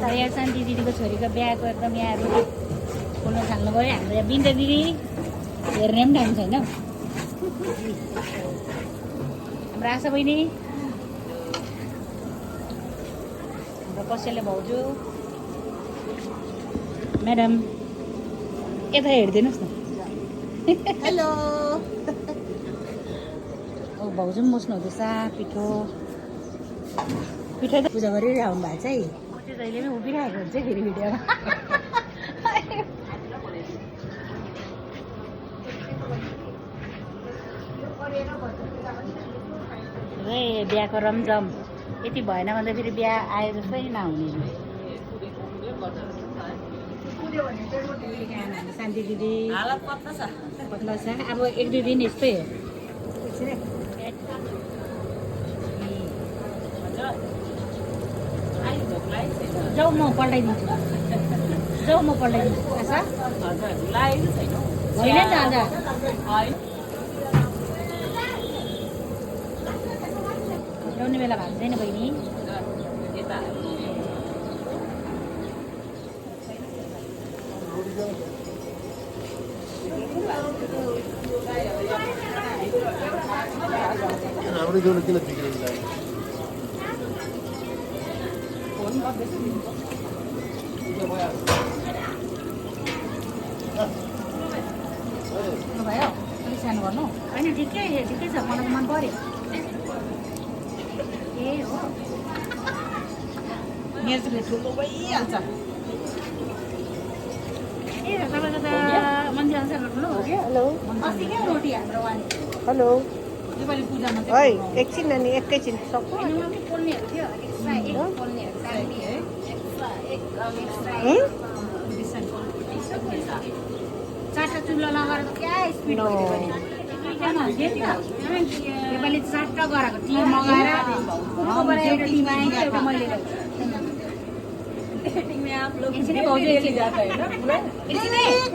हाम्रो यहाँ शान्ति दिदीको छोरीको बिहाको एकदम यहाँहरू बोल्न थाल्नु पऱ्यो। हाम्रो यहाँ बिन्दा दिदी हेर्ने पनि टाइम छैन। हाम्रो आशा बहिनी, हाम्रो कसैले भाउजू, म्याडम यता हेरिदिनुहोस् न। हेलो भाउजू पनि बस्नु हुँदैछ। पिठो पिठो त पूजा गरिरहनु भएको छ है। त्यो जहिले पनि उभिरहेको हुन्छ फेरि भिडियोमा। बिहाको रमझम यति भएन भन्दा फेरि बिहा आए जस्तै नहुने। शान्ति दिदी पत्ला छ। अब 1-2 दिन यस्तै हो। जाऊ म पल्टाइदिन्छु। जाऊ म पल्टाइदिन्छु। आशा होइन नि त अन्त ल्याउने बेला भएको छैन बहिनी। भयो अलिक सानो गर्नु होइन। ठिकै ठिकै छ, मलाई मन पर्यो। ए हो मेरो चाहिँ ठुलो भइहाल्छ। ए तपाईँको त मन्दिर अनुसार ठुलो हो क्या। हेलो अस्ति क्या रोटी हाम्रो वानी। हेलो योपालि पूजामा है एकछिन नानी एकैछिन सक्नु पोल्नेहरू थियो। एक्स्ट्रा एक पोल्नेहरू दामी है। एक्स्ट्रा चारवटा चुल्हा लगाएर क्या स्पिड भयो भने योपालि 4टा गराएको। टी मगाएर एउटा टीमा आइन्छ, एउटा मैले एकछिनै भाउजू एकछिन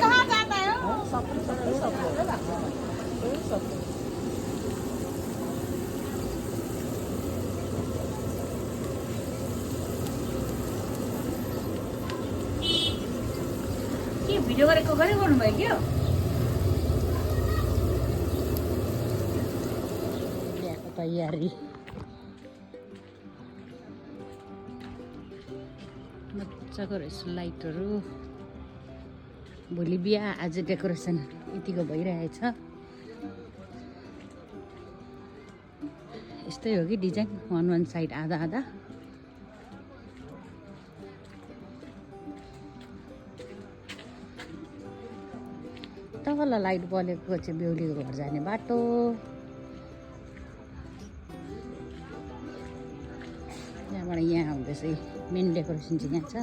कहाँ जाता है। के भिडियो गरेको गर्नुभयो क्या। बिहाको तयारी मजाको रहेछ। लाइटहरू भोलि बिहा, आज डेकोरेसन यतिको भइरहेछ। यस्तै हो कि डिजाइन, वान साइड आधा आधा। तल लाइट बलेको चाहिँ बेहुलीको घर जाने बाटो। यहाँबाट यहाँ आउँदैछ। मेन डेकोरेसन चाहिँ यहाँ छ।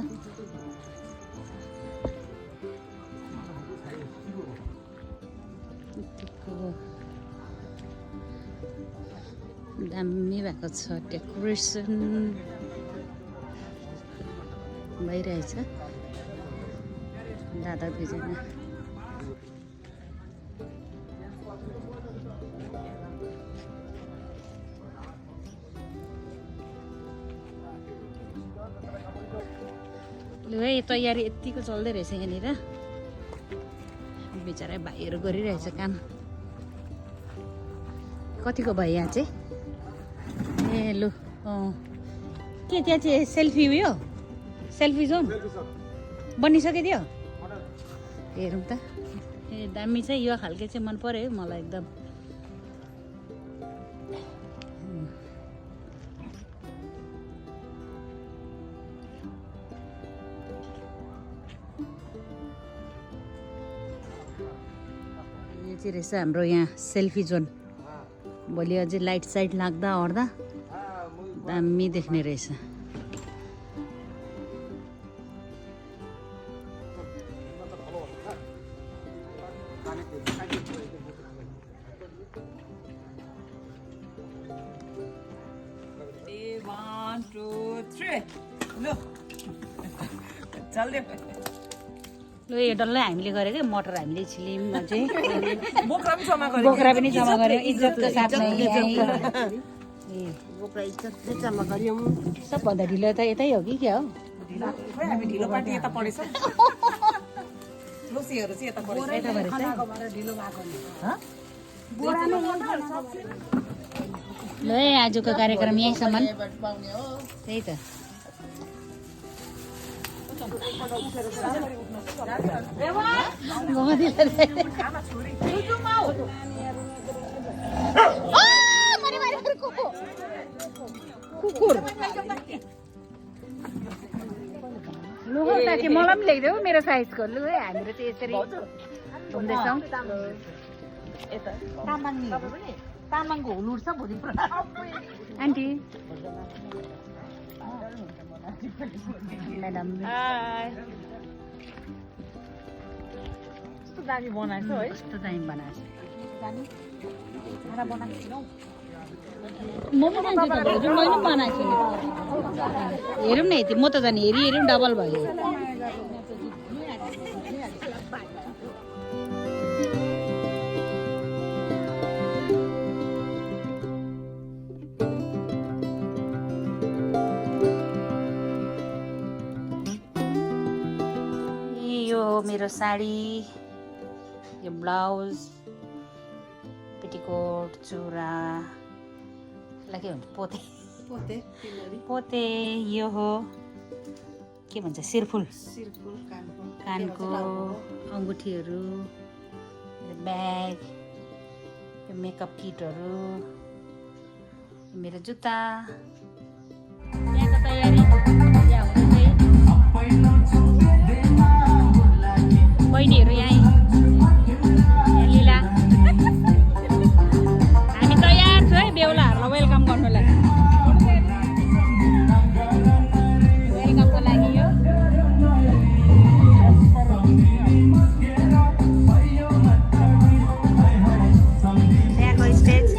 दामी भएको छ डेकोरेसन भइरहेछ। दादा दुईजना लु है। तयारी यतिको चल्दै रहेछ यहाँनिर। बिचरा भाइहरू गरिरहेछ काम। कतिको भयो यहाँ चाहिँ? ए लु के त्यहाँ चाहिँ सेल्फी उयो, सेल्फी जोन बनिसक्यो त्यो? हेरौँ त। ए दामी छ यो खालके चाहिँ मन पर्यो मलाई एकदम। रहेछ हाम्रो यहाँ सेल्फी जोन। भोलि अझै लाइट साइट लाग्दा ओर्दा दामी देख्ने रहेछ। लु यो डल्लै हामीले गऱ्यो क्या। मटर हामीले छिल्यौँ अझै बोक्रा पनि जम्मा गऱ्यौँ। इज्जतको साथमा सबभन्दा ढिलो त यतै हो कि क्या हो? खोइ हामी ढिलो पार्टी यता पढेछ लोसीहरू चाहिँ यता पढेछ यता भएर चाहिँ ढिलो भएको नि ल है आजको कार्यक्रम यहीँसम्म त्यही त कुकुर लु साथी मलाई पनि ल्याइदेऊ मेरो साइजको लु है हामीहरू चाहिँ यसरी घुम्दैछौँ तामाङको हुल उठ्छ भोलि आन्टी म्याडम कस्तो दामी बनाएको है कस्तो दामी बनाएको खाना बनाएको छैनौ म पनि जान्छु त भाउजू मैले पनि बनाएको छु हेरौँ न यति म त जाने हेरी हेरी डबल भयो यो मेरो साडी यो ब्लाउज पेटिकोट चुरा के भन्छ पोते पोते यो हो के भन्छ शिरफुल कानको अङ्गुठीहरू ब्याग यो मेकअप किटहरू मेरो जुत्ता यहाँको तयारी यहाँ हुँदै बहिनीहरू यहीँ लीला हामी तयार छु है बेहुलाहरूलाई वेलकम गर्नुलाई वेलकमको लागि यो त्यहाँको स्टेज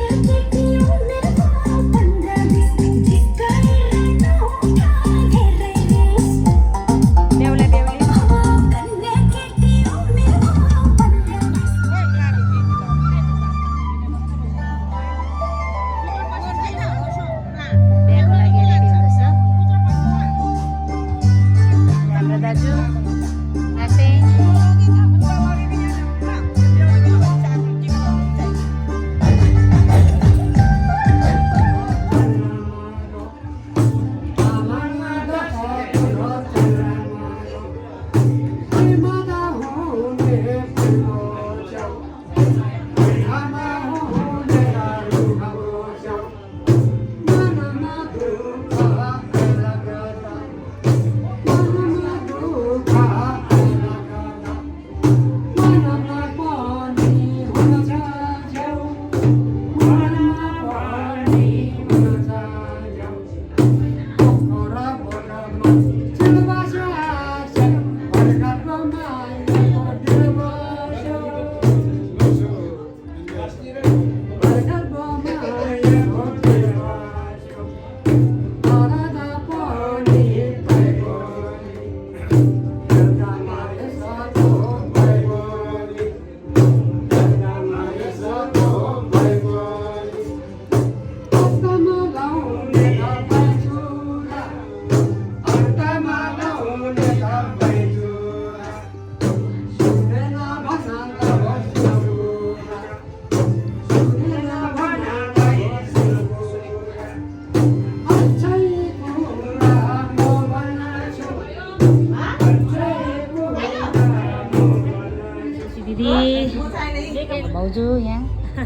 भाउजू यहाँ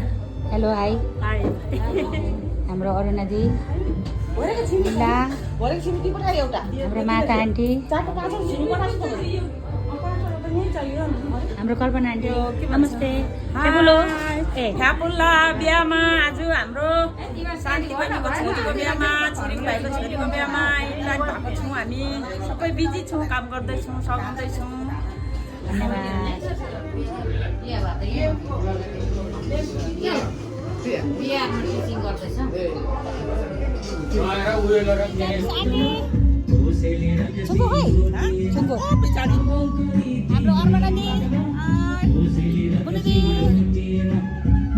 हेलो हाई हाम्रो अरुणा दी लीला हाम्रो माता आन्टी हाम्रो कल्पना आन्टी नमस्ते बोलो ए ख्यापुल्ला बिहामा आज हाम्रो साथी बहिनीको छोरीको बिहामा छिरिङ भाइको छोरीको बिहामा इन्भाइट भएको छौँ हामी सबै बिजी छौँ काम गर्दैछौँ सघाउँदैछौँ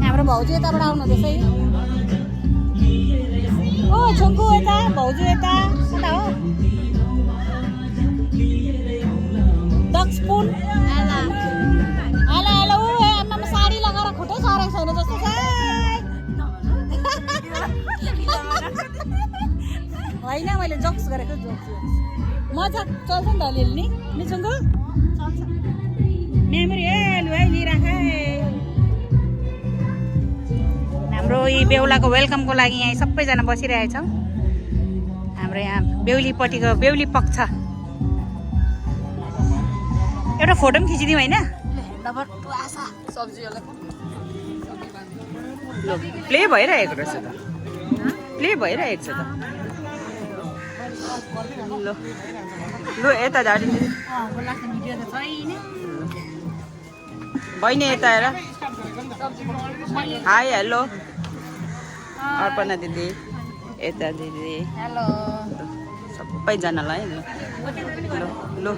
हाम्रो भाउजू यताबाट आउनु हुँदैछ है ओ छोङ्कु यता भाउजू यता हो गरेको जोड्छु मजा चल्छ नि त अलिअलि नि मिसुङ्गो मेमोरी ए लु है लिइराख हाम्रो यी बेहुलाको वेलकमको लागि यहाँ सबैजना बसिरहेछौँ हाम्रो यहाँ बेहुलीपट्टिको बेहुली पक्ष एउटा फोटो पनि खिचिदिउँ होइन प्ले भइरहेको रहेछ त प्ले भइरहेको छ त ल लु यता झाडी बहिनी यता हेर हाई हेलो अर्पणा दिदी यता दिदी हेलो सबैजनालाई ल लु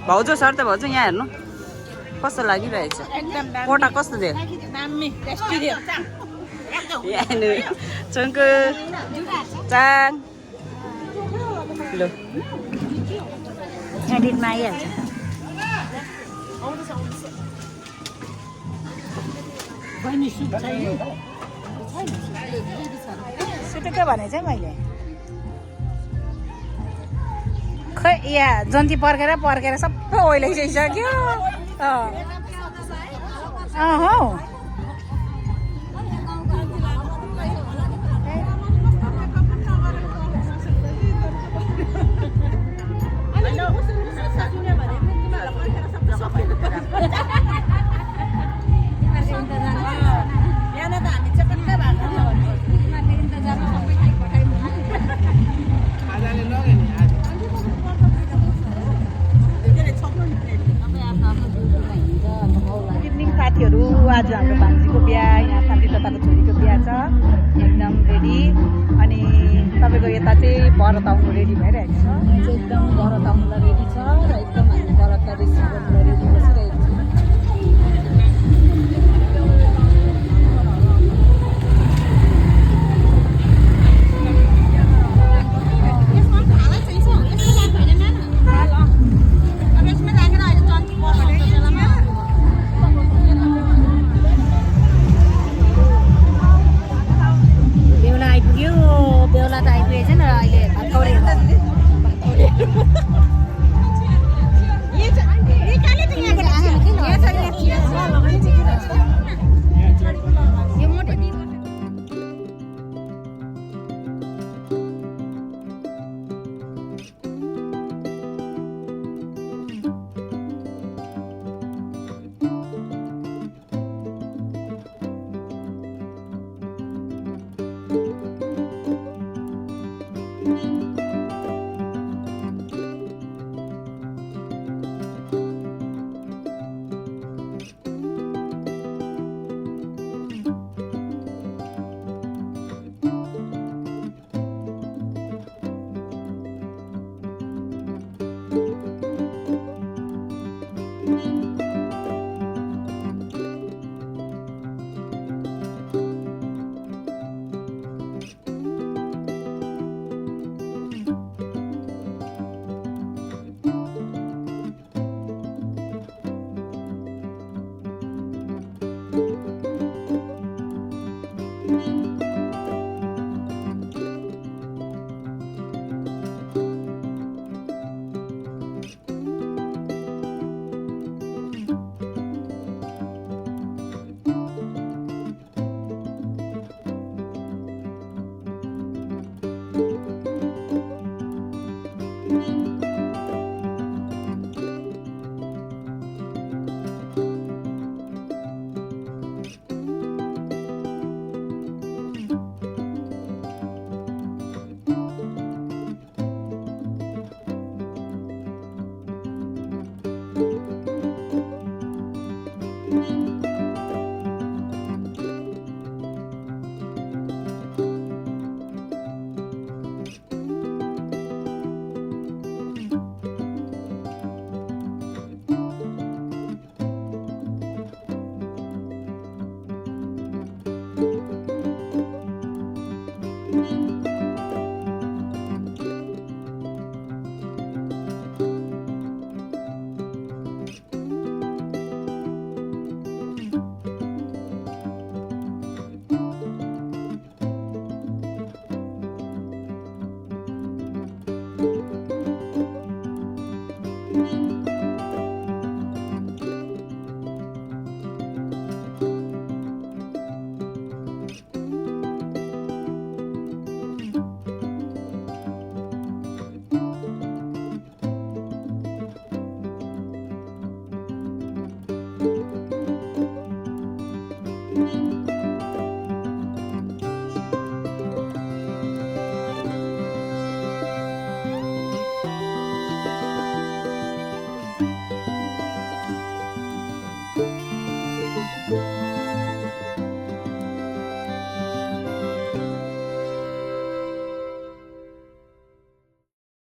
भाउजू सर त भाउजू यहाँ हेर्नु कस्तो लागिरहेछ कोटा कस्तो थियो चङ्कु चाङ ल एडिटमा आइहाल्छ सुटेको भने चाहिँ मैले खै यहाँ जन्ती पर्खेर पर्खेर सबै ओइलाइसकिसक्यो हौ साथीहरू आज हाम्रो भान्जीको बिहा यहाँ शान्ति तताको छोरीको बिहा छ एकदम रेडी अनि तपाईँको यता चाहिँ भरत आउनु रेडी भइरहेको छ एकदम भरत आउनुलाई रेडी छ र एकदम हामी भरतलाई रिसिभ गर्नुलाई रेडी बसिरहेको छ